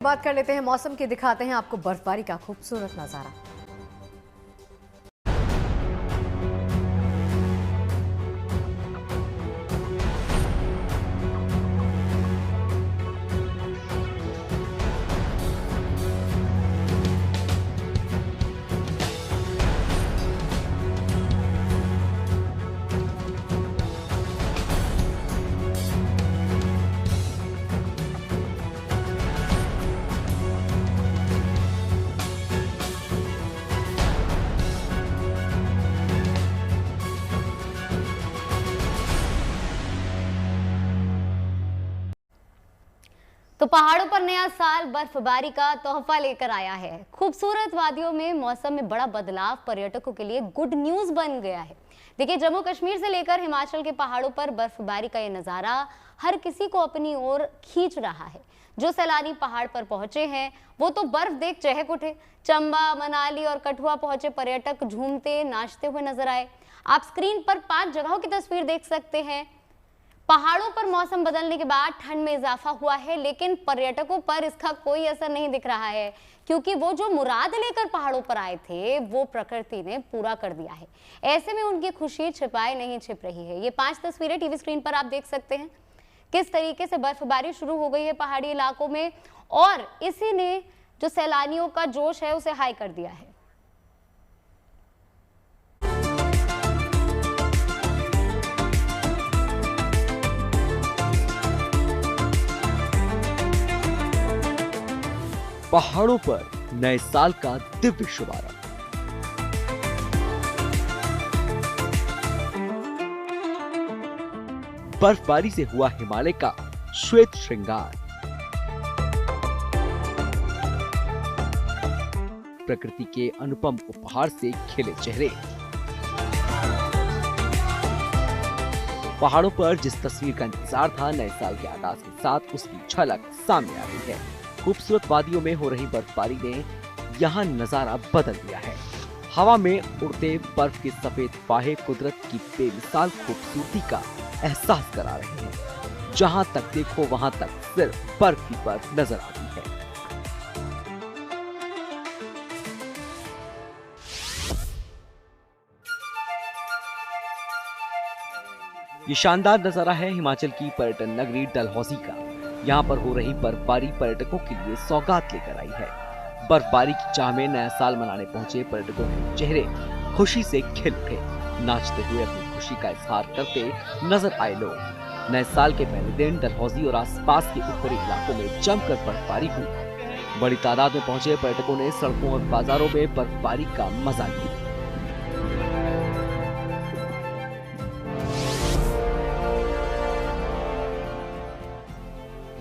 बात कर लेते हैं मौसम की, दिखाते हैं आपको बर्फबारी का खूबसूरत नजारा। तो पहाड़ों पर नया साल बर्फबारी का तोहफा लेकर आया है। खूबसूरत वादियों में मौसम में बड़ा बदलाव पर्यटकों के लिए गुड न्यूज बन गया है। देखिए, जम्मू कश्मीर से लेकर हिमाचल के पहाड़ों पर बर्फबारी का ये नजारा हर किसी को अपनी ओर खींच रहा है। जो सैलानी पहाड़ पर पहुंचे हैं वो तो बर्फ देख चहक उठे। चंबा, मनाली और कठुआ पहुंचे पर्यटक झूमते नाचते हुए नजर आए। आप स्क्रीन पर 5 जगहों की तस्वीर देख सकते हैं। पहाड़ों पर मौसम बदलने के बाद ठंड में इजाफा हुआ है, लेकिन पर्यटकों पर इसका कोई असर नहीं दिख रहा है, क्योंकि वो जो मुराद लेकर पहाड़ों पर आए थे वो प्रकृति ने पूरा कर दिया है। ऐसे में उनकी खुशी छिपाए नहीं छिप रही है। ये 5 तस्वीरें टीवी स्क्रीन पर आप देख सकते हैं। किस तरीके से बर्फबारी शुरू हो गई है पहाड़ी इलाकों में, और इसी ने जो सैलानियों का जोश है उसे हाई कर दिया है। पहाड़ों पर नए साल का दिव्य शुभारंभ। बर्फबारी से हुआ हिमालय का श्वेत श्रृंगार। प्रकृति के अनुपम उपहार से खिले चेहरे। पहाड़ों पर जिस तस्वीर का इंतजार था, नए साल के आगाज के साथ उसकी झलक सामने आ गई है। खूबसूरत वादियों में हो रही बर्फबारी ने यहाँ नजारा बदल दिया है। हवा में उड़ते बर्फ के सफेद फाहे कुदरत की बेमिसाल खूबसूरती का एहसास करा रहे हैं। जहाँ तक देखो वहाँ तक सिर्फ बर्फ ही बर्फ नजर आती है। ये शानदार नजारा है हिमाचल की पर्यटन नगरी डलहौजी का। यहाँ पर हो रही बर्फबारी पर्यटकों के लिए सौगात लेकर आई है। बर्फबारी की चाह में नया साल मनाने पहुंचे पर्यटकों के चेहरे खुशी से खिल उठे। नाचते हुए अपनी खुशी का इजहार करते नजर आए लोग। नए साल के पहले दिन डलहौजी और आसपास के ऊपरी इलाकों में जमकर बर्फबारी हुई। बड़ी तादाद में पहुंचे पर्यटकों ने सड़कों और बाजारों में बर्फबारी का मजा लिया।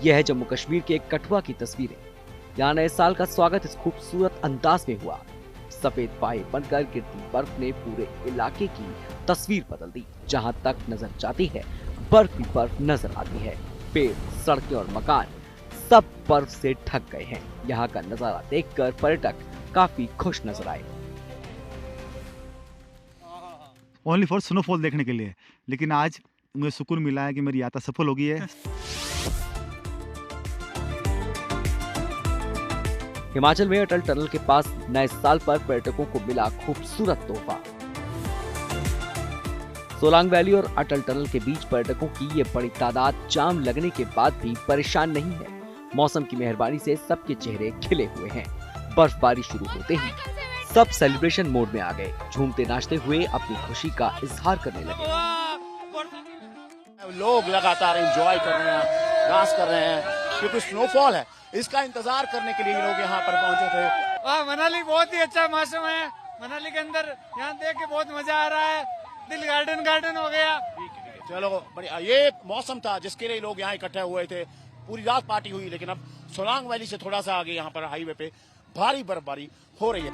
यह है जम्मू कश्मीर के कठुआ की तस्वीरें। यहाँ नए साल का स्वागत इस खूबसूरत अंदाज में हुआ। सफेद फाहे बनकर गिरती बर्फ ने पूरे इलाके की तस्वीर बदल दी। जहाँ तक नजर जाती है बर्फ ही बर्फ नजर आती है। पेड़, सड़कें और मकान सब बर्फ से ढक गए हैं। यहाँ का नजारा देखकर पर्यटक काफी खुश नजर आए। ओनली फॉर स्नोफॉल देखने के लिए, लेकिन आज मुझे सुकून मिला है कि मेरी यात्रा सफल हो गई है। हिमाचल में अटल टनल के पास नए साल पर पर्यटकों को मिला खूबसूरत तोहफा। सोलांग वैली और अटल टनल के बीच पर्यटकों की ये बड़ी तादाद जाम लगने के बाद भी परेशान नहीं है। मौसम की मेहरबानी से सबके चेहरे खिले हुए हैं। बर्फबारी शुरू होते ही सब सेलिब्रेशन मोड में आ गए। झूमते नाचते हुए अपनी खुशी का इजहार करने लगे। लोग लगातार एंजॉय कर रहे हैं, डांस कर रहे हैं, क्योंकि स्नोफॉल है। इसका इंतजार करने के लिए लोग यहाँ पर पहुंचे थे। मनाली बहुत ही अच्छा मौसम है। मनाली के अंदर यहाँ देख के बहुत मजा आ रहा है। दिल गार्डन गार्डन हो गया। चलो बढ़िया, ये मौसम था जिसके लिए लोग यहाँ इकट्ठे हुए थे। पूरी रात पार्टी हुई, लेकिन अब सोलांग वैली से थोड़ा सा आगे यहाँ पर हाईवे पे भारी बर्फबारी हो रही है।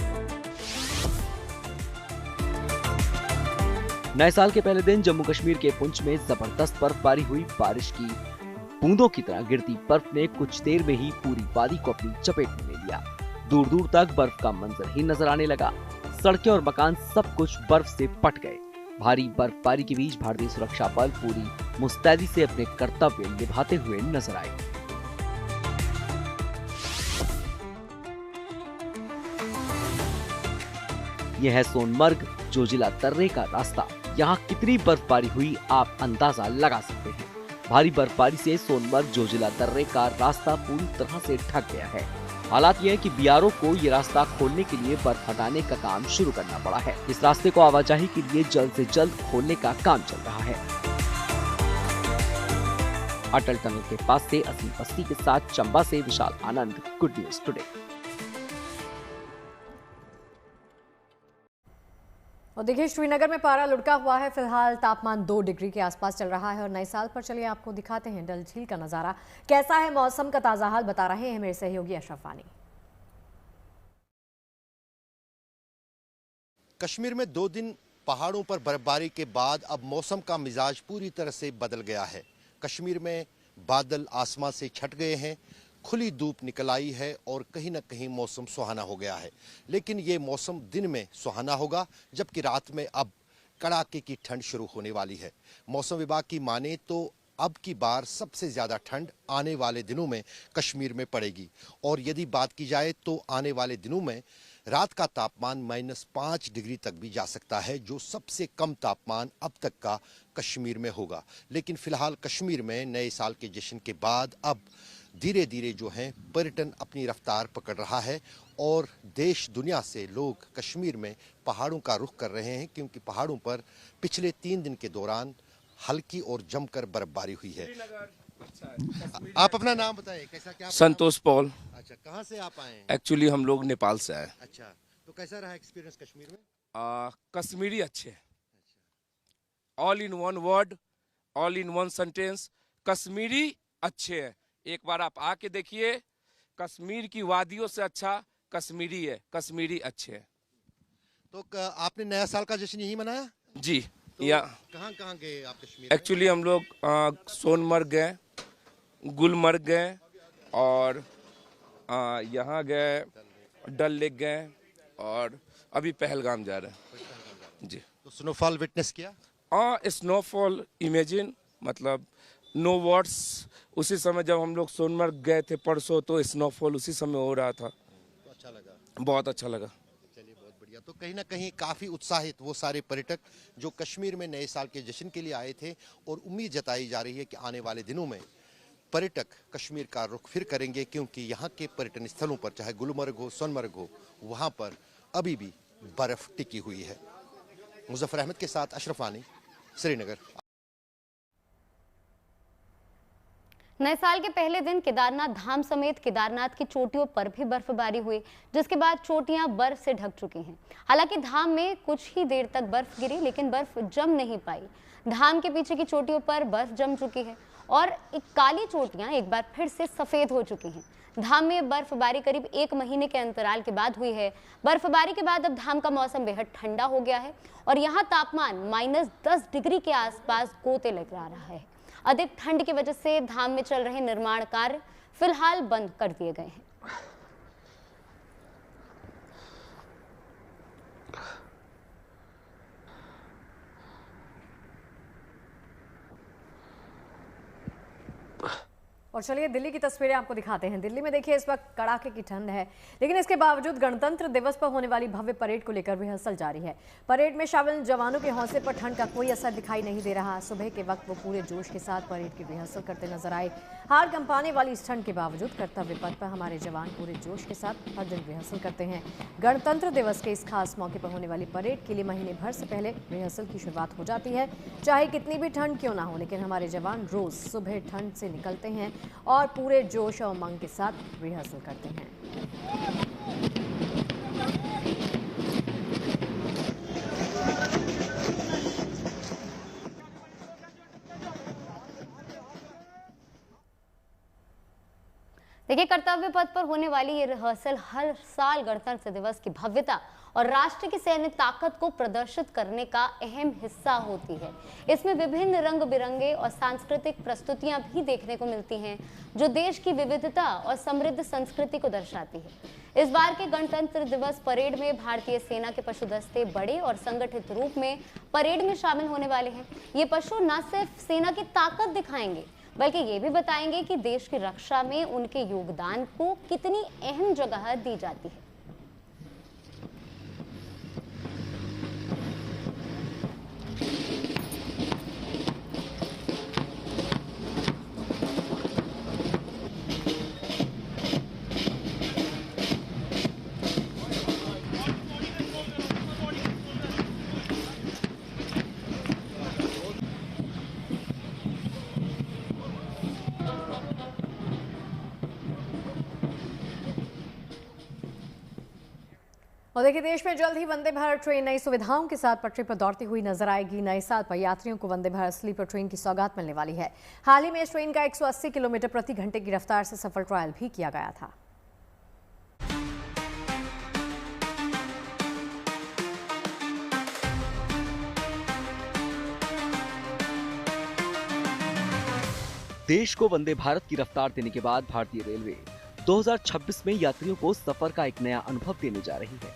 नए साल के पहले दिन जम्मू कश्मीर के पुंछ में जबरदस्त बर्फबारी हुई। बारिश की बूंदों की तरह गिरती बर्फ ने कुछ देर में ही पूरी वादी को अपनी चपेट में ले लिया। दूर दूर तक बर्फ का मंजर ही नजर आने लगा। सड़कें और मकान सब कुछ बर्फ से पट गए। भारी बर्फबारी के बीच भारतीय सुरक्षा बल पूरी मुस्तैदी से अपने कर्तव्य निभाते हुए नजर आए। ये है सोनमर्ग जोजिला दर्रे का रास्ता। यहाँ कितनी बर्फबारी हुई आप अंदाजा लगा सकते हैं। भारी बर्फबारी से सोनमर्ग जोजिला दर्रे का रास्ता पूरी तरह से ढक गया है। हालात ये है कि बीआरओ को ये रास्ता खोलने के लिए बर्फ हटाने का काम शुरू करना पड़ा है। इस रास्ते को आवाजाही के लिए जल्द से जल्द खोलने का काम चल रहा है। अटल टनल के पास से असीम बस्ती के साथ चंबा से विशाल आनंद, गुड न्यूज टुडे। और देखिए श्रीनगर में पारा लुढ़का हुआ है। फिलहाल तापमान 2 डिग्री के आसपास चल रहा है। और नए साल पर चलिए आपको दिखाते हैं डल झील का नजारा कैसा है। मौसम का ताजा हाल बता रहे हैं मेरे सहयोगी अशरफ वानी। कश्मीर में 2 दिन पहाड़ों पर बर्फबारी के बाद अब मौसम का मिजाज पूरी तरह से बदल गया है। कश्मीर में बादल आसमान से छट गए हैं, खुली धूप निकल आई है और कहीं ना कहीं मौसम सुहाना हो गया है। लेकिन ये मौसम दिन में सुहाना होगा, जबकि रात में अब कड़ाके की ठंड शुरू होने वाली है। मौसम विभाग की माने तो अब की बार सबसे ज़्यादा ठंड आने वाले दिनों में कश्मीर में पड़ेगी। और यदि बात की जाए तो आने वाले दिनों में रात का तापमान -5 डिग्री तक भी जा सकता है, जो सबसे कम तापमान अब तक का कश्मीर में होगा। लेकिन फिलहाल कश्मीर में नए साल के जश्न के बाद अब धीरे धीरे जो है पर्यटन अपनी रफ्तार पकड़ रहा है और देश दुनिया से लोग कश्मीर में पहाड़ों का रुख कर रहे हैं, क्योंकि पहाड़ों पर पिछले 3 दिन के दौरान हल्की और जमकर बर्फबारी हुई है। आप अपना नाम बताएं, कैसा क्या? संतोष पॉल। अच्छा, कहाँ से आप आए हैं? एक्चुअली हम लोग नेपाल से आए। अच्छा, तो कैसा रहा एक्सपीरियंस कश्मीर में? कश्मीरी अच्छे, all in one word, all in one sentence, Kashmiri अच्छे हैं। एक बार आप आके देखिए, कश्मीर की वादियों से अच्छा कश्मीरी है, कश्मीरी अच्छे हैं। तो आपने नया साल का जश्न यही मनाया? जी। तो या कहाँ गए आप कश्मीर? एक्चुअली हम लोग सोनमर्ग गए, गुलमर्ग गए और यहाँ गए, डल लेक गए और अभी पहलगाम जा रहे हैं। जी। तो स्नोफॉल विटनेस किया? स्नोफॉल इमेजिन, मतलब नो वर्ड्स। उसी समय जब हम लोग सोनमर्ग गए थे परसों, तो स्नोफॉल उसी समय हो रहा था। तो अच्छा लगा? बहुत अच्छा लगा। चलिए, बहुत बढ़िया। तो कहीं ना कहीं काफ़ी उत्साहित वो सारे पर्यटक जो कश्मीर में नए साल के जश्न के लिए आए थे, और उम्मीद जताई जा रही है कि आने वाले दिनों में पर्यटक कश्मीर का रुख फिर करेंगे, क्योंकि यहाँ के पर्यटन स्थलों पर, चाहे गुलमर्ग हो, सोनमर्ग हो, वहाँ पर अभी भी बर्फ टिकी हुई है। मुजफ्फर अहमद के साथ अशरफ वानी, श्रीनगर। नए साल के पहले दिन केदारनाथ धाम समेत केदारनाथ की चोटियों पर भी बर्फबारी हुई, जिसके बाद चोटियां बर्फ से ढक चुकी हैं। हालांकि धाम में कुछ ही देर तक बर्फ गिरी, लेकिन बर्फ जम नहीं पाई। धाम के पीछे की चोटियों पर बर्फ जम चुकी है और काली चोटियां एक बार फिर से सफेद हो चुकी हैं। धाम में बर्फबारी करीब 1 महीने के अंतराल के बाद हुई है। बर्फबारी के बाद अब धाम का मौसम बेहद ठंडा हो गया है और यहाँ तापमान -10 डिग्री के आसपास गोते लगा रहा है। अधिक ठंड की वजह से धाम में चल रहे निर्माण कार्य फिलहाल बंद कर दिए गए हैं। और चलिए दिल्ली की तस्वीरें आपको दिखाते हैं। दिल्ली में देखिए इस वक्त कड़ाके की ठंड है, लेकिन इसके बावजूद गणतंत्र दिवस पर होने वाली भव्य परेड को लेकर रिहर्सल जारी है। परेड में शामिल जवानों के हौसले पर ठंड का कोई असर दिखाई नहीं दे रहा। सुबह के वक्त वो पूरे जोश के साथ परेड की रिहर्सल करते नजर आए। हार कंपाने वाली इस ठंड के बावजूद कर्तव्य पथ पर हमारे जवान पूरे जोश के साथ हर दिन रिहर्सल करते हैं। गणतंत्र दिवस के इस खास मौके पर होने वाली परेड के लिए महीने भर से पहले रिहर्सल की शुरुआत हो जाती है। चाहे कितनी भी ठंड क्यों ना हो, लेकिन हमारे जवान रोज सुबह ठंड से निकलते हैं और पूरे जोश और उमंग के साथ रिहर्सल करते हैं। देखिए, कर्तव्य पथ पर होने वाली ये रिहर्सल हर साल गणतंत्र दिवस की भव्यता और राष्ट्र की सैन्य ताकत को प्रदर्शित करने का अहम हिस्सा होती है। इसमें विभिन्न रंग बिरंगे और सांस्कृतिक प्रस्तुतियां भी देखने को मिलती हैं, जो देश की विविधता और समृद्ध संस्कृति को दर्शाती है। इस बार के गणतंत्र दिवस परेड में भारतीय सेना के पशु दस्ते बड़े और संगठित रूप में परेड में शामिल होने वाले हैं। ये पशु न सिर्फ सेना की ताकत दिखाएंगे, बल्कि ये भी बताएंगे कि देश की रक्षा में उनके योगदान को कितनी अहम जगह दी जाती है। और देखिए, देश में जल्द ही वंदे भारत ट्रेन नई सुविधाओं के साथ पटरी पर दौड़ती हुई नजर आएगी। नए साल पर यात्रियों को वंदे भारत स्लीपर ट्रेन की सौगात मिलने वाली है। हाल ही में इस ट्रेन का 180 किलोमीटर प्रति घंटे की रफ्तार से सफल ट्रायल भी किया गया था। देश को वंदे भारत की रफ्तार देने के बाद भारतीय रेलवे 2026 में यात्रियों को सफर का एक नया अनुभव देने जा रही है।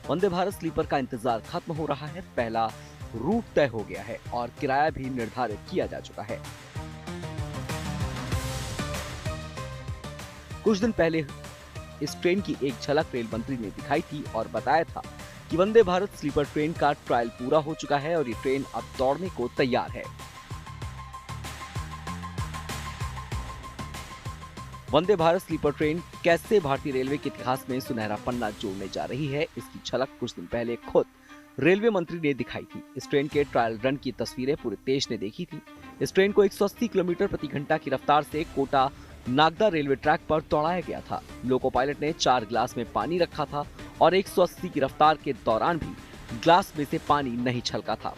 वंदे भारत स्लीपर का इंतजार खत्म हो रहा है। पहला रूट तय हो गया है और किराया भी निर्धारित किया जा चुका है। कुछ दिन पहले इस ट्रेन की एक झलक रेल मंत्री ने दिखाई थी और बताया था कि वंदे भारत स्लीपर ट्रेन का ट्रायल पूरा हो चुका है और ये ट्रेन अब दौड़ने को तैयार है। वंदे भारत स्लीपर ट्रेन कैसे भारतीय रेलवे के इतिहास में सुनहरा पन्ना जोड़ने जा रही है, इसकी झलक कुछ दिन पहले खुद रेलवे मंत्री ने दिखाई थी। इस ट्रेन के ट्रायल रन की तस्वीरें पूरे देश ने देखी थी। इस ट्रेन को 180 किलोमीटर प्रति घंटा की रफ्तार से कोटा नागदा रेलवे ट्रैक पर दौड़ाया गया था। लोको पायलट ने 4 गिलास में पानी रखा था और 180 की रफ्तार के दौरान भी ग्लास में से पानी नहीं छलका था।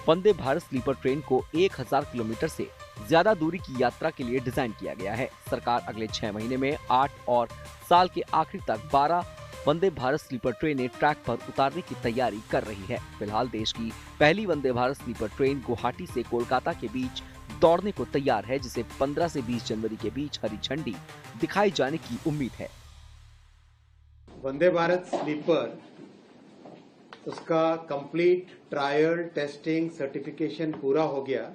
वंदे भारत स्लीपर ट्रेन को 1000 किलोमीटर से ज्यादा दूरी की यात्रा के लिए डिजाइन किया गया है। सरकार अगले 6 महीने में 8 और साल के आखिर तक 12 वंदे भारत स्लीपर ट्रेनें ट्रैक पर उतारने की तैयारी कर रही है। फिलहाल देश की पहली वंदे भारत स्लीपर ट्रेन गुवाहाटी से कोलकाता के बीच दौड़ने को तैयार है, जिसे 15 से 20 जनवरी के बीच हरी झंडी दिखाई जाने की उम्मीद है। वंदे भारत स्लीपर, उसका कंप्लीट ट्रायल टेस्टिंग सर्टिफिकेशन पूरा हो गया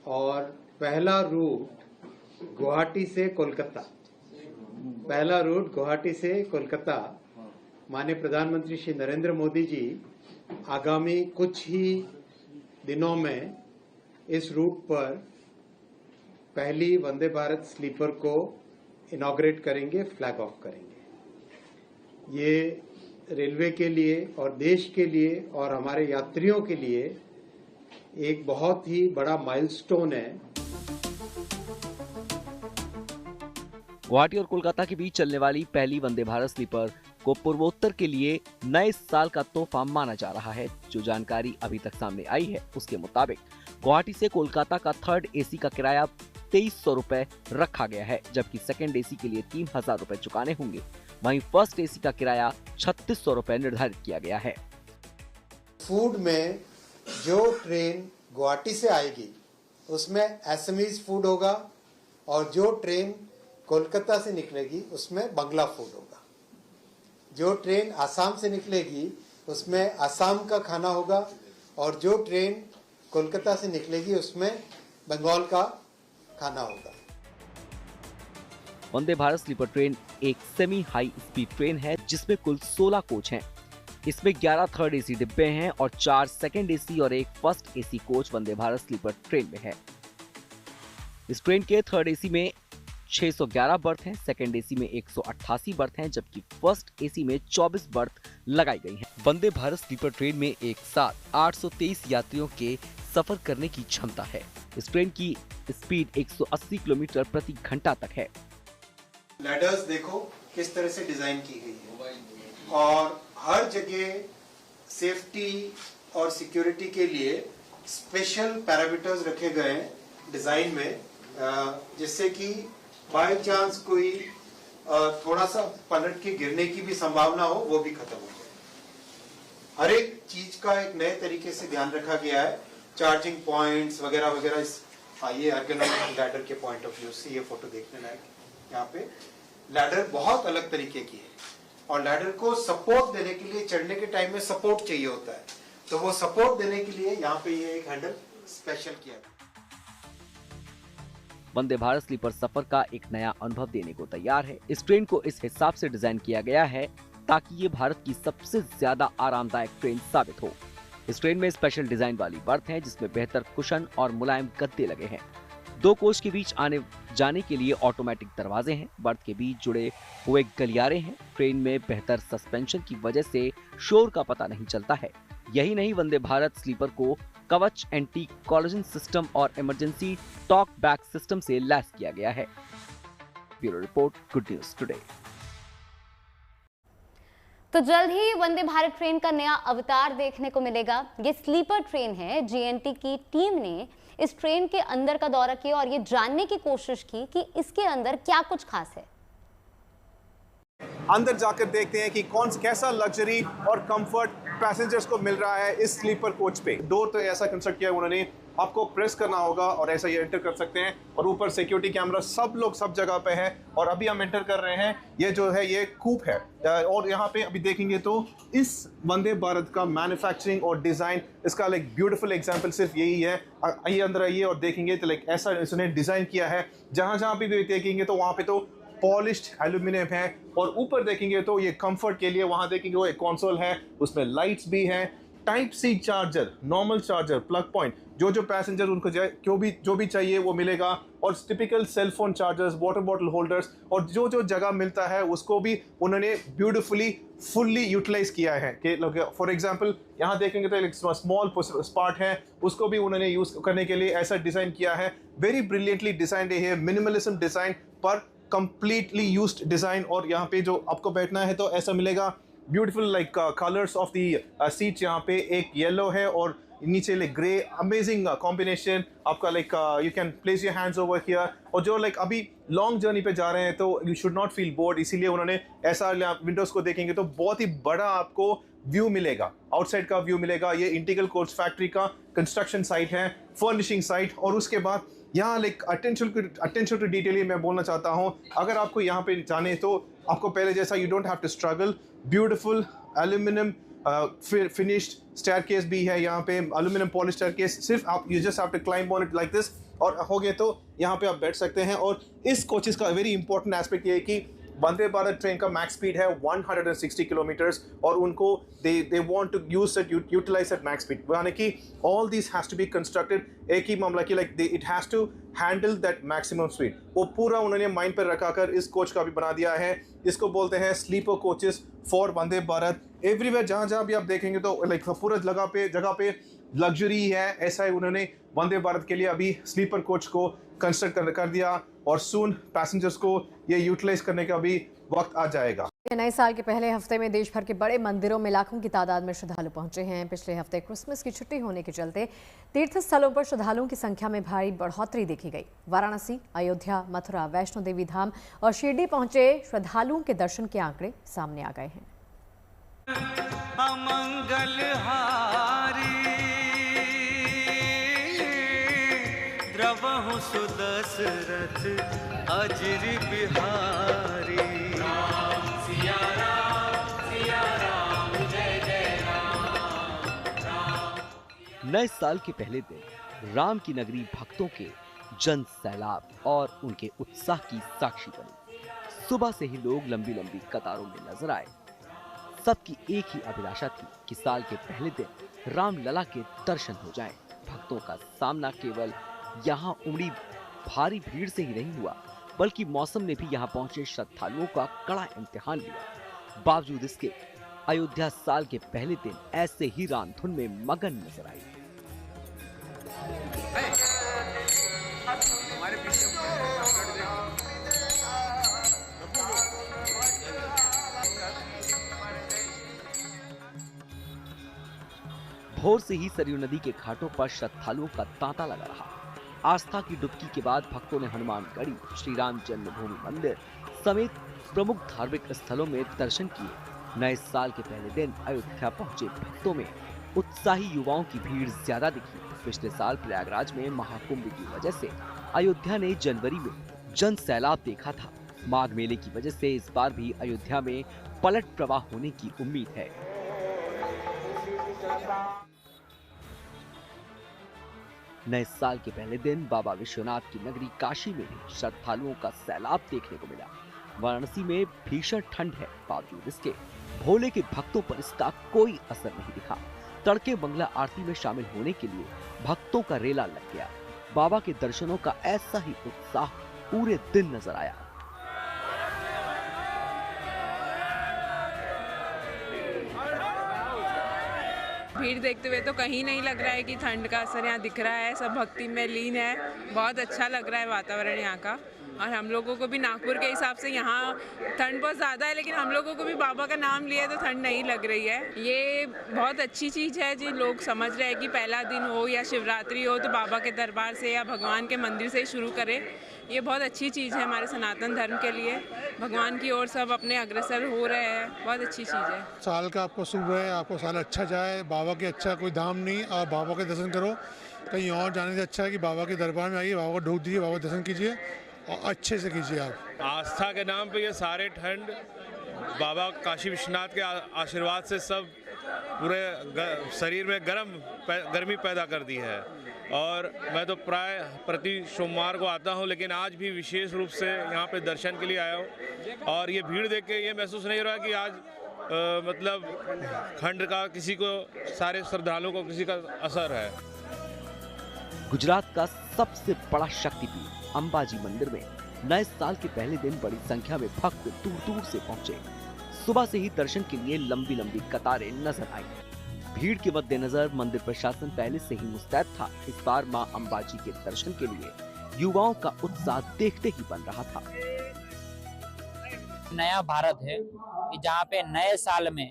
और पहला रूट गुवाहाटी से कोलकाता माननीय प्रधानमंत्री श्री नरेंद्र मोदी जी आगामी कुछ ही दिनों में इस रूट पर पहली वंदे भारत स्लीपर को इनॉग्रेट करेंगे, फ्लैग ऑफ करेंगे। ये रेलवे के लिए और देश के लिए और हमारे यात्रियों के लिए एक बहुत ही बड़ा माइलस्टोन है। गुवाहाटी और कोलकाता के बीच चलने वाली पहली वंदे भारत स्लीपर को पूर्वोत्तर के लिए नए साल का तोहफा माना जा रहा है। जो जानकारी अभी तक सामने आई है उसके मुताबिक गुवाहाटी से कोलकाता का थर्ड एसी का किराया 2300 रुपए रखा गया है, जबकि सेकंड एसी के लिए 3000 रुपए चुकाने होंगे। वहीं फर्स्ट एसी का किराया 3600 रुपए निर्धारित किया गया है। फूड में जो ट्रेन गुवाहाटी से आएगी उसमें एसएमईज फूड होगा और जो ट्रेन कोलकाता से निकलेगी उसमें बंगला फूड होगा। जो ट्रेन आसाम से निकलेगी उसमें आसाम का खाना होगा और जो ट्रेन कोलकाता से निकलेगी उसमें बंगाल का खाना होगा। वंदे भारत स्लीपर ट्रेन एक सेमी हाई स्पीड ट्रेन है जिसमें कुल 16 कोच हैं। इसमें 11 थर्ड एसी डिब्बे हैं और 4 सेकंड एसी और 1 first AC coach Vande Bharat sleeper train में है। इस ट्रेन के थर्ड एसी में 611 बर्थ हैं, सेकंड एसी में 188 बर्थ हैं, जबकि फर्स्ट एसी में 24 बर्थ लगाई गई हैं। वंदे भारत स्लीपर ट्रेन में एक साथ 823 यात्रियों के सफर करने की क्षमता है। इस ट्रेन की स्पीड 180 किलोमीटर प्रति घंटा तक है। लैडर्स देखो किस तरह से डिजाइन की गई है और हर जगह सेफ्टी और सिक्योरिटी के लिए स्पेशल पैरामीटर्स रखे गए हैं डिजाइन में, जिससे कि बाय चांस कोई थोड़ा सा पलट के गिरने की भी संभावना हो, वो भी खत्म हो जाए। हर एक चीज का एक नए तरीके से ध्यान रखा गया है। चार्जिंग पॉइंट्स वगैरह वगैरह। ये एर्गोनॉमिक लैडर के पॉइंट ऑफ व्यू से ये फोटो देखने लायक। यहाँ पे लैडर बहुत अलग तरीके की है और लैडर को सपोर्ट देने के लिए चढ़ने के टाइम में सपोर्ट चाहिए होता है, तो वो सपोर्ट देने के लिए यहाँ पे ये एक हैंडल स्पेशल किया गया। वंदे भारत स्लीपर सफर का एक नया अनुभव देने को तैयार है। इस ट्रेन को इस हिसाब से डिजाइन किया गया है ताकि ये भारत की सबसे ज्यादा आरामदायक ट्रेन साबित हो। इस ट्रेन में स्पेशल डिजाइन वाली बर्थ है जिसमें बेहतर कुशन और मुलायम गद्दे लगे हैं। 2 कोच के बीच आने जाने के लिए ऑटोमेटिक दरवाजे हैं। बर्थ के बीच जुड़े हुए गलियारे हैं। ट्रेन में बेहतर सस्पेंशन की वजह से शोर का पता नहीं चलता है। यही नहीं, वंदे भारत स्लीपर को कवच एंटी कोलिजन सिस्टम और इमरजेंसी टॉक बैक सिस्टम से लैस किया गया है। Bureau report, good news today. तो जल्द ही वंदे भारत ट्रेन का नया अवतार देखने को मिलेगा। ये स्लीपर ट्रेन है। जीएनटी की टीम ने इस ट्रेन के अंदर का दौरा किया और ये जानने की कोशिश की कि इसके अंदर क्या कुछ खास है। अंदर जाकर देखते हैं कि कैसा लग्जरी और कंफर्ट पैसेंजर्स को मिल रहा है इस स्लीपर कोच पे। डोर तो ऐसा कंस्ट्रक्ट किया है उन्होंने, आपको प्रेस करना होगा और ऐसा ये एंटर कर सकते हैं। और ऊपर सिक्योरिटी कैमरा, सब लोग सब जगह पे है। और अभी हम एंटर कर रहे हैं। ये जो है ये कूप है और यहाँ पे अभी देखेंगे तो इस वंदे भारत का मैन्युफैक्चरिंग और डिज़ाइन, इसका लाइक ब्यूटीफुल एग्जांपल सिर्फ यही है। आइए अंदर आइए और देखेंगे तो लाइक ऐसा इसने डिज़ाइन किया है। जहाँ भी देखेंगे तो वहाँ पे तो पॉलिश्ड एल्यूमिनियम है। और ऊपर देखेंगे तो ये कंफर्ट के लिए वहाँ देखेंगे वो एक कंसोल है, उसमें लाइट्स भी हैं। Type C charger, normal charger, plug point, जो पैसेंजर उनको जो भी चाहिए वो मिलेगा। और typical cell phone chargers, water bottle holders और जो जगह मिलता है उसको भी उन्होंने ब्यूटीफुली फुल्ली यूटिलाइज किया है। कि फॉर एग्जांपल यहाँ देखेंगे तो एक स्मॉल स्पॉट है, उसको भी उन्होंने यूज करने के लिए ऐसा डिजाइन किया है। वेरी ब्रिलियंटली डिजाइंड है, मिनिमलिज्म डिजाइन पर कंप्लीटली यूज्ड डिजाइन। और यहाँ पे जो आपको बैठना है तो ऐसा मिलेगा। Beautiful like colours of the seat, यहाँ पे एक येलो है और नीचे लाइक ग्रे। अमेजिंग कॉम्बिनेशन आपका, like you can place your hands over here. और जो लाइक अभी लॉन्ग जर्नी पे जा रहे हैं तो you should not feel bored, इसीलिए उन्होंने ऐसा, विंडोज को देखेंगे तो बहुत ही बड़ा आपको व्यू मिलेगा, आउटसाइड का व्यू मिलेगा। ये इंटीग्रल कोच फैक्ट्री का कंस्ट्रक्शन साइट है, फर्निशिंग साइट। और उसके बाद यहाँ लाइक अटेंशन टू डिटेल मैं बोलना चाहता हूँ। अगर आपको यहाँ पे जाने तो आपको पहले जैसा you don't have to struggle. Beautiful aluminium finished staircase भी है यहाँ पे, एल्यूमिनियम पॉलिश स्टेयरकेस। सिर्फ आप you just have to climb on it like this और हो गए तो यहाँ पे आप बैठ सकते हैं। और इस कोचेस का वेरी इंपॉर्टेंट एस्पेक्ट ये है कि वंदे भारत ट्रेन का मैक्स स्पीड है 160 किलोमीटर्स और उनको they want to use it, utilise it max speed. यानी कि all this has to be constructed एक ही मामला कि like it has to handle that maximum speed. वो पूरा उन्होंने माइंड पर रखाकर इस कोच का भी बना दिया है। इसको बोलते हैं sleeper coaches for Vande Bharat. Everywhere जहाँ भी आप देखेंगे तो लाइक पूरा जगह पे लग्जरी है। ऐसा ही उन्होंने वंदे भारत के लिए अभी स्लीपर कोच को कंस्ट्रक्ट कर दिया और सून पैसेंजर्स को ये यूटिलाइज करने का भी वक्त आ जाएगा। नए साल के पहले हफ्ते में देश भर के बड़े मंदिरों में लाखों की तादाद में श्रद्धालु पहुंचे हैं। पिछले हफ्ते क्रिसमस की छुट्टी होने के चलते तीर्थ स्थलों पर श्रद्धालुओं की संख्या में भारी बढ़ोतरी देखी गई। वाराणसी, अयोध्या, मथुरा, वैष्णो देवी धाम और शिरडी पहुंचे श्रद्धालुओं के दर्शन के आंकड़े सामने आ गए हैं। द्रवहु सुदशरथ अजर बिहारी। राम सिया राम जय जय राम। नए साल के पहले दिन राम की नगरी भक्तों के जन सैलाब और उनके उत्साह की साक्षी बनी। सुबह से ही लोग लंबी लंबी कतारों में नजर आए। सबकी एक ही अभिलाषा थी कि साल के पहले दिन राम लला के दर्शन हो जाएं। भक्तों का सामना केवल यहाँ उमड़ी भारी भीड़ से ही नहीं हुआ, बल्कि मौसम ने भी यहाँ पहुंचे श्रद्धालुओं का कड़ा इम्तिहान लिया। बावजूद इसके अयोध्या साल के पहले दिन ऐसे ही रामधुन में मगन नजर आई। भोर से ही सरयू नदी के घाटों पर श्रद्धालुओं का तांता लगा रहा। आस्था की डुबकी के बाद भक्तों ने हनुमानगढ़ी, श्री राम जन्मभूमि मंदिर समेत प्रमुख धार्मिक स्थलों में दर्शन किए। नए साल के पहले दिन अयोध्या पहुंचे भक्तों में उत्साही युवाओं की भीड़ ज्यादा दिखी। पिछले साल प्रयागराज में महाकुंभ की वजह से अयोध्या ने जनवरी में जन सैलाब देखा था। माघ मेले की वजह से इस बार भी अयोध्या में पलट प्रवाह होने की उम्मीद है। नए साल के पहले दिन बाबा विश्वनाथ की नगरी काशी में भी श्रद्धालुओं का सैलाब देखने को मिला। वाराणसी में भीषण ठंड है, बावजूद इसके भोले के भक्तों पर इसका कोई असर नहीं दिखा। तड़के मंगला आरती में शामिल होने के लिए भक्तों का रेला लग गया। बाबा के दर्शनों का ऐसा ही उत्साह पूरे दिन नजर आया। भीड़ देखते हुए तो कहीं नहीं लग रहा है कि ठंड का असर यहाँ दिख रहा है। सब भक्ति में लीन है, बहुत अच्छा लग रहा है वातावरण यहाँ का। और हम लोगों को भी नागपुर के हिसाब से यहाँ ठंड बहुत ज़्यादा है, लेकिन हम लोगों को भी बाबा का नाम लिया तो ठंड नहीं लग रही है। ये बहुत अच्छी चीज़ है जी। लोग समझ रहे हैं कि पहला दिन हो या शिवरात्रि हो तो बाबा के दरबार से या भगवान के मंदिर से ही शुरू करें। ये बहुत अच्छी चीज़ है हमारे सनातन धर्म के लिए। भगवान की ओर सब अपने अग्रसर हो रहे हैं, बहुत अच्छी चीज़ है। साल का आपको शुभ रहे, आपको साल अच्छा जाए। बाबा के अच्छा कोई धाम नहीं, आप बाबा के दर्शन करो। कहीं और जाने से अच्छा है कि बाबा के दरबार में आइए, बाबा को ढोक दीजिए, बाबा दर्शन कीजिए और अच्छे से कीजिए। आप आस्था के नाम पे ये सारे ठंड बाबा काशी विश्वनाथ के आशीर्वाद से सब पूरे शरीर में गर्मी पैदा कर दी है। और मैं तो प्राय प्रति सोमवार को आता हूँ, लेकिन आज भी विशेष रूप से यहाँ पे दर्शन के लिए आया हूँ। और ये भीड़ देख के ये महसूस नहीं हो रहा कि आज मतलब ठंड का किसी को, सारे श्रद्धालुओं को किसी का असर है। गुजरात का सबसे बड़ा शक्तिपीठ अंबाजी मंदिर में नए साल के पहले दिन बड़ी संख्या में भक्त दूर दूर से पहुंचे। सुबह से ही दर्शन के लिए लंबी लंबी कतारें नजर आई। भीड़ के मद्देनजर मंदिर प्रशासन पहले से ही मुस्तैद था। इस बार मां अंबाजी के दर्शन के लिए युवाओं का उत्साह देखते ही बन रहा था। नया भारत है कि जहाँ पे नए साल में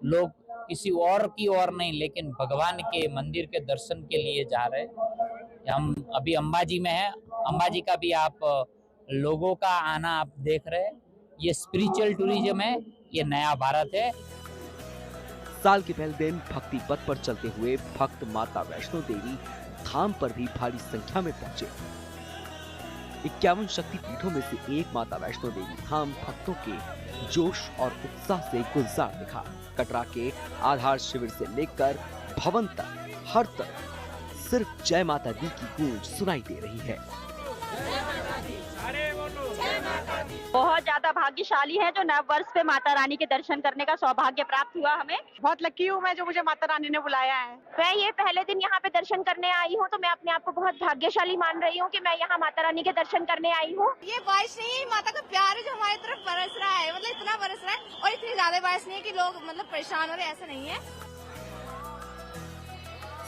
लोग किसी और की ओर नहीं, लेकिन भगवान के मंदिर के दर्शन के लिए जा रहे हैं। हम अभी अंबाजी में हैं। अंबाजी का भी आप लोगों का आना आप देख रहे हैं। ये स्पिरिचुअल टूरिज्म है, ये नया भारत है। साल के पहले दिन भक्ति पथ पर चलते हुए भक्त माता वैष्णो देवी धाम पर भी भारी संख्या में पहुंचे। 51 शक्तिपीठों में से एक माता वैष्णो देवी धाम भक्तों के जोश और उत्साह से गुलजार दिखा। कटरा के आधार शिविर से लेकर भवन तक हर तरफ सिर्फ जय माता दी की गूंज सुनाई दे रही है। बहुत ज्यादा भाग्यशाली है जो नव वर्ष पे माता रानी के दर्शन करने का सौभाग्य प्राप्त हुआ। हमें बहुत लकी हूँ मैं जो मुझे माता रानी ने बुलाया है। मैं ये पहले दिन यहाँ पे दर्शन करने आई हूँ, तो मैं अपने आप को बहुत भाग्यशाली मान रही हूँ कि मैं यहाँ माता रानी के दर्शन करने आई हूँ। ये बारिश नहीं है, माता का प्यार है जो हमारी तरफ बरस रहा है। मतलब इतना बरस रहा है और इतनी ज्यादा बारिश नहीं है कि लोग मतलब परेशान हो रहे, ऐसा नहीं है।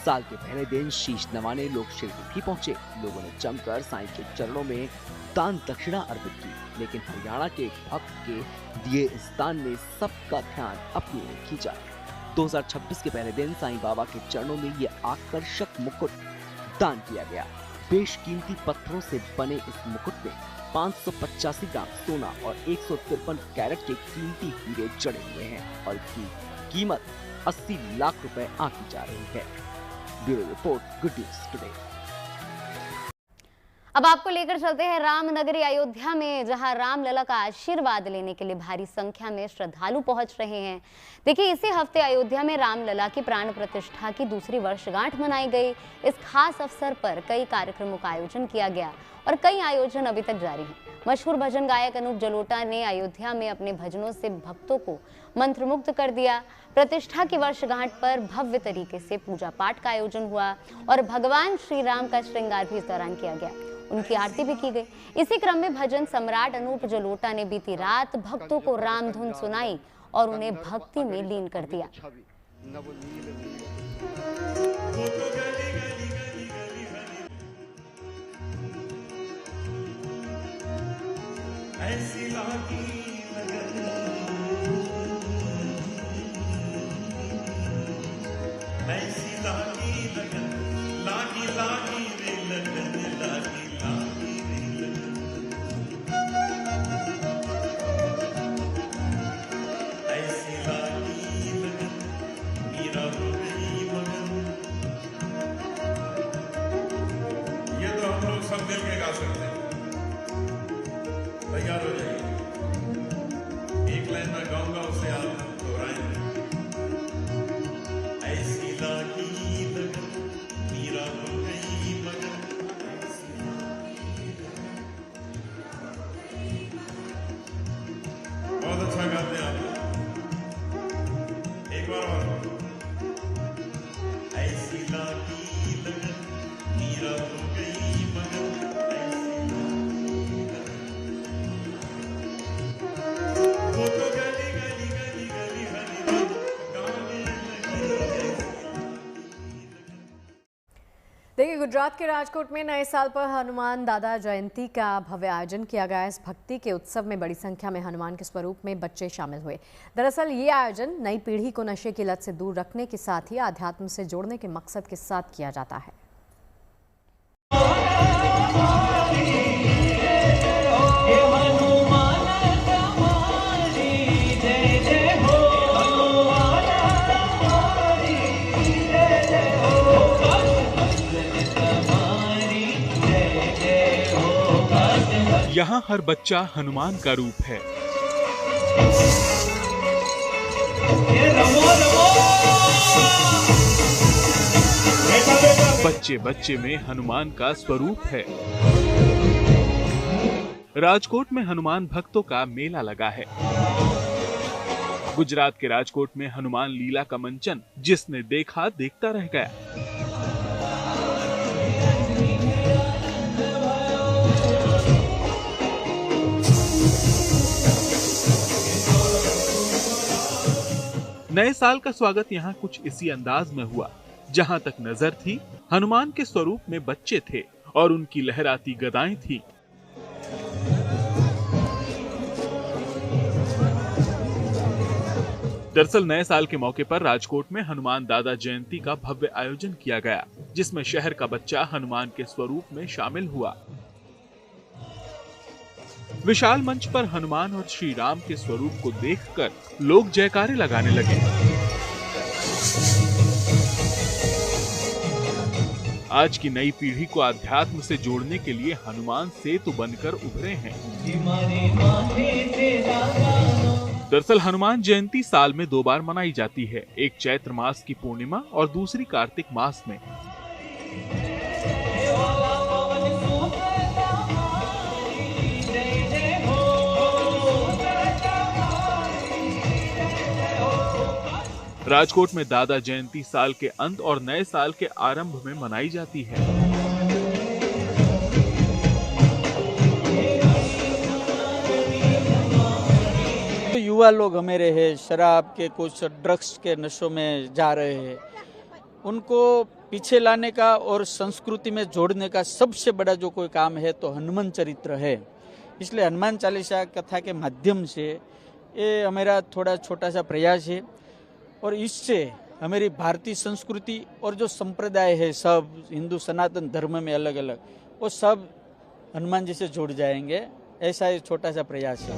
साल के पहले दिन शीश नवाने लोग शिरडी भी पहुंचे। लोगों ने जमकर साईं के चरणों में दान दक्षिणा अर्पित की, लेकिन हरियाणा के एक भक्त के दिए इस दान ने सबका ध्यान अपनी ओर खींचा। 2026 के पहले दिन साईं बाबा के चरणों में ये आकर्षक मुकुट दान किया गया। बेशकीमती पत्थरों से बने इस मुकुट में 585 ग्राम सोना और 153 कैरेट के कीमती हीरे जड़े हुए हैं और इसकी कीमत 80 लाख रुपए आंकी जा रही है। Bureau report, good news today. अब आपको लेकर चलते हैं रामनगरी अयोध्या में, जहां रामलला का आशीर्वाद लेने के लिए भारी संख्या में श्रद्धालु पहुंच रहे हैं। देखिए, इसी हफ्ते अयोध्या में रामलला की प्राण प्रतिष्ठा की दूसरी वर्षगांठ मनाई गई। इस खास अवसर पर कई कार्यक्रमों का आयोजन किया गया और कई आयोजन अभी तक जारी हैं। मशहूर भजन गायक अनूप जलोटा ने अयोध्या में अपने भजनों से भक्तों को मंत्रमुग्ध कर दिया। प्रतिष्ठा की वर्षगांठ पर भव्य तरीके से पूजा पाठ का आयोजन हुआ और भगवान श्री राम का श्रृंगार भी इस दौरान किया गया। उनकी आरती भी की गई। इसी क्रम में भजन सम्राट अनूप जलोटा ने बीती रात भक्तों को राम धुन सुनाई और उन्हें भक्ति में लीन कर दिया। ऐसी लागी लगन, ऐसी लागी लगन, लागी लागी रे लगन, लागी लागी रे लगन, ऐसी लागी लगन, मीरा हो गई मगन। ये तो हम लोग सब मिल के गा सकते हैं। तैयार हो जाइए। एक लाइन में गाऊंगा, उसे आप दोहराएंगे। ऐसी लागी लगन, मीरा हो गई मगन, ऐसी लागी लगन। बहुत अच्छा गाते हैं आप। एक बार और। ऐसी लागी लगन, मीरा हो गई मगन, ऐसी देखिए, गुजरात के राजकोट में नए साल पर हनुमान दादा जयंती का भव्य आयोजन किया गया। इस भक्ति के उत्सव में बड़ी संख्या में हनुमान के स्वरूप में बच्चे शामिल हुए। दरअसल ये आयोजन नई पीढ़ी को नशे की लत से दूर रखने के साथ ही आध्यात्म से जोड़ने के मकसद के साथ किया जाता है। यहाँ हर बच्चा हनुमान का रूप है। बच्चे बच्चे में हनुमान का स्वरूप है। राजकोट में हनुमान भक्तों का मेला लगा है। गुजरात के राजकोट में हनुमान लीला का मंचन जिसने देखा देखता रह गया। नए साल का स्वागत यहाँ कुछ इसी अंदाज में हुआ। जहाँ तक नजर थी, हनुमान के स्वरूप में बच्चे थे और उनकी लहराती गदाएं थी। दरअसल नए साल के मौके पर राजकोट में हनुमान दादा जयंती का भव्य आयोजन किया गया, जिसमें शहर का बच्चा हनुमान के स्वरूप में शामिल हुआ। विशाल मंच पर हनुमान और श्री राम के स्वरूप को देखकर लोग जयकारे लगाने लगे। आज की नई पीढ़ी को आध्यात्म से जोड़ने के लिए हनुमान सेतु बनकर उभरे हैं। दरअसल हनुमान जयंती साल में 2 बार मनाई जाती है, एक चैत्र मास की पूर्णिमा और दूसरी कार्तिक मास में। राजकोट में दादा जयंती साल के अंत और नए साल के आरंभ में मनाई जाती है। तो युवा लोग हमारे हैं शराब के कुछ ड्रग्स के नशों में जा रहे हैं, उनको पीछे लाने का और संस्कृति में जोड़ने का सबसे बड़ा जो कोई काम है तो हनुमान चरित्र है। इसलिए हनुमान चालीसा कथा के माध्यम से ये हमारा थोड़ा छोटा सा प्रयास है और इससे हमारी भारतीय संस्कृति और जो संप्रदाय है सब हिंदू सनातन धर्म में अलग अलग, वो सब हनुमान जी से जुड़ जाएंगे। ऐसा एक छोटा सा प्रयास है।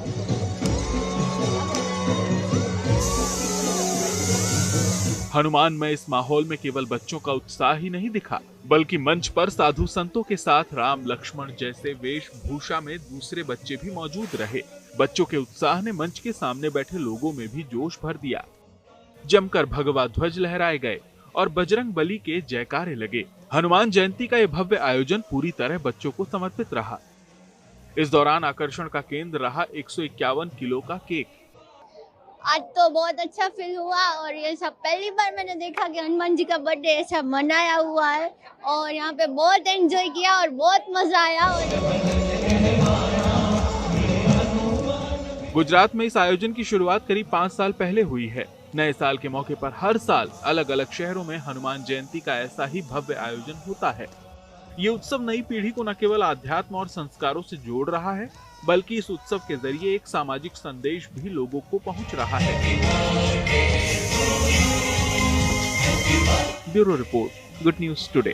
हनुमान में इस माहौल में केवल बच्चों का उत्साह ही नहीं दिखा, बल्कि मंच पर साधु संतों के साथ राम लक्ष्मण जैसे वेशभूषा में दूसरे बच्चे भी मौजूद रहे। बच्चों के उत्साह ने मंच के सामने बैठे लोगों में भी जोश भर दिया। जमकर भगवा ध्वज लहराए गए और बजरंग बली के जयकारे लगे। हनुमान जयंती का यह भव्य आयोजन पूरी तरह बच्चों को समर्पित रहा। इस दौरान आकर्षण का केंद्र रहा 151 किलो का केक। आज तो बहुत अच्छा फील हुआ और ये सब पहली बार मैंने देखा कि हनुमान जी का बर्थडे ऐसा मनाया हुआ है और यहाँ पे बहुत एंजॉय किया और बहुत मजा आया। गुजरात में इस आयोजन की शुरुआत करीब 5 साल पहले हुई है। नए साल के मौके पर हर साल अलग अलग शहरों में हनुमान जयंती का ऐसा ही भव्य आयोजन होता है। ये उत्सव नई पीढ़ी को न केवल आध्यात्म और संस्कारों से जोड़ रहा है, बल्कि इस उत्सव के जरिए एक सामाजिक संदेश भी लोगों को पहुंच रहा है। Bureau report, good news today.